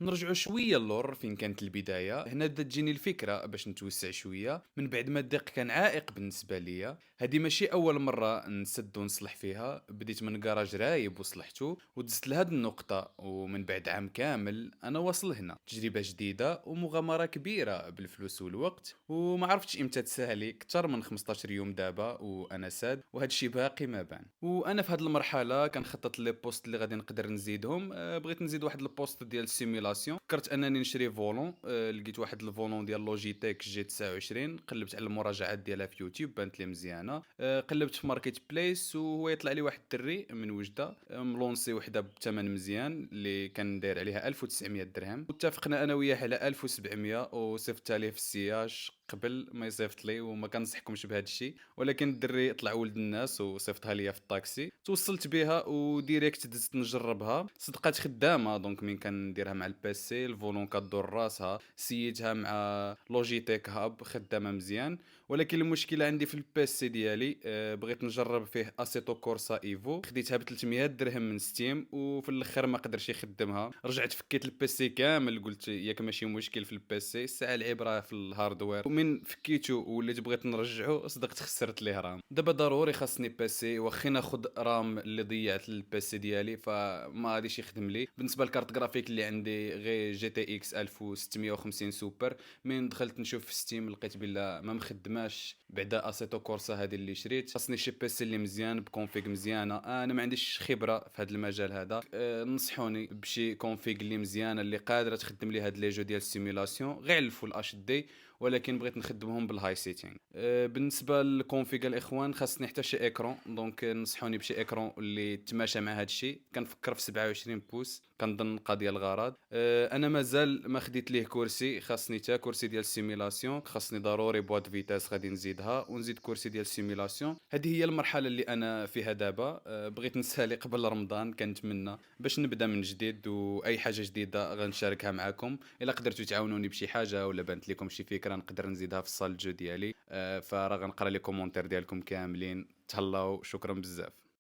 نرجعوا شويه اللور فين كانت البدايه. هنا بدات تجيني الفكره باش نتوسع شويه من بعد ما الضيق كان عائق بالنسبه ليا. هذه ماشي اول مره نسد ونصلح فيها، بديت من كراج رايب وصلحته ودزت لهاد النقطه، ومن بعد عام كامل انا واصل هنا. تجربه جديده ومغامره كبيره بالفلوس والوقت، وما عرفتش امتى تسالي اكثر من 15 يوم دابا وانا ساد، وهذا الشيء باقي ما بان. وانا في هذه المرحله كنخطط لي بوست اللي غادي نقدر نزيدهم. بغيت نزيد واحد البوست ديال السيميلاسيون. فكرت انني نشري فولون. لقيت واحد الفولون ديال لوجيتيك جي 29، قلبت على المراجعات ديالها في يوتيوب بانت لي مزيانه. قلبت في ماركت بليس وهو يطلع لي واحد الدري من وجده ملونسي وحده بثمن مزيان اللي كان داير عليها 1900 درهم. واتفقنا انا وياه على 1700 وصيفطتها ليه في السياج قبل ما يصيفط لي، وما كنصحكمش بهذا الشيء، ولكن الدري طلع ولد الناس وصيفطها لي في الطاكسي. توصلت بها وديريكت دزت نجربها. صدقات خدامه، دونك من كنديرها مع البيسي الفولون كدور راسها. سيتها مع لوجيتيك هاب خدامه مزيان. ولكن المشكله عندي في البيسي ديالي. بغيت نجرب فيه اسيتو كورسا ايفو، خديتها ب 300 درهم من ستيم وفي الاخر ما قدرش يخدمها. رجعت فكيت البيسي كامل، قلت ياك ماشي مشكل في البيسي، الساعه العبره في الهاردوير. ومن فكيتو وليت بغيت نرجعو صدقت خسرت ليه رام. دابا ضروري خاصني بيسي، واخا ناخذ رام اللي ضيعت البيسي ديالي فما غاديش يخدم لي. بالنسبه للكارت جرافيك اللي عندي غير جي تي اكس 1650 سوبر. من دخلت نشوف في ستيم لقيت بلا ما مخدماش بعدا اسيتو كورسا هذه اللي شريت. خاصني شي بيسي اللي مزيان بكونفيغ مزيانه. انا ما عنديش خبره في هذا المجال هذا. نصحوني بشي كونفيغ اللي مزيانه اللي قادره تخدم لي هاد لي جو ديال السيمولاسيون غير الفول اتش دي، ولكن بغيت نخدمهم بالهاي سيتينغ. بالنسبه للكونفيغ الاخوان خاصني حتى شي ايكرون، دونك نصحوني بشي ايكرون اللي تماشى مع هذا الشيء. كنفكر في 27 بوس، كنظن قضيه الغرض. انا مازال ما خديت ليه كرسي، خاصني تا كرسي ديال السيميلاسيون. خاصني ضروري بواد فيتاس غادي نزيدها ونزيد كرسي ديال السيميلاسيون. هذه هي المرحله اللي انا فيها دابا. بغيت نسالي قبل رمضان، كنتمنى باش نبدا من جديد، واي حاجه جديده غنشاركها معكم. الا قدرتوا تعاونوني بشي حاجه ولا بانت لكم شي فكره نقدر نزيدها في الصال جو ديالي، فراه غنقرا لي كومونتير ديالكم كاملين. تهلاو، شكرا بزاف.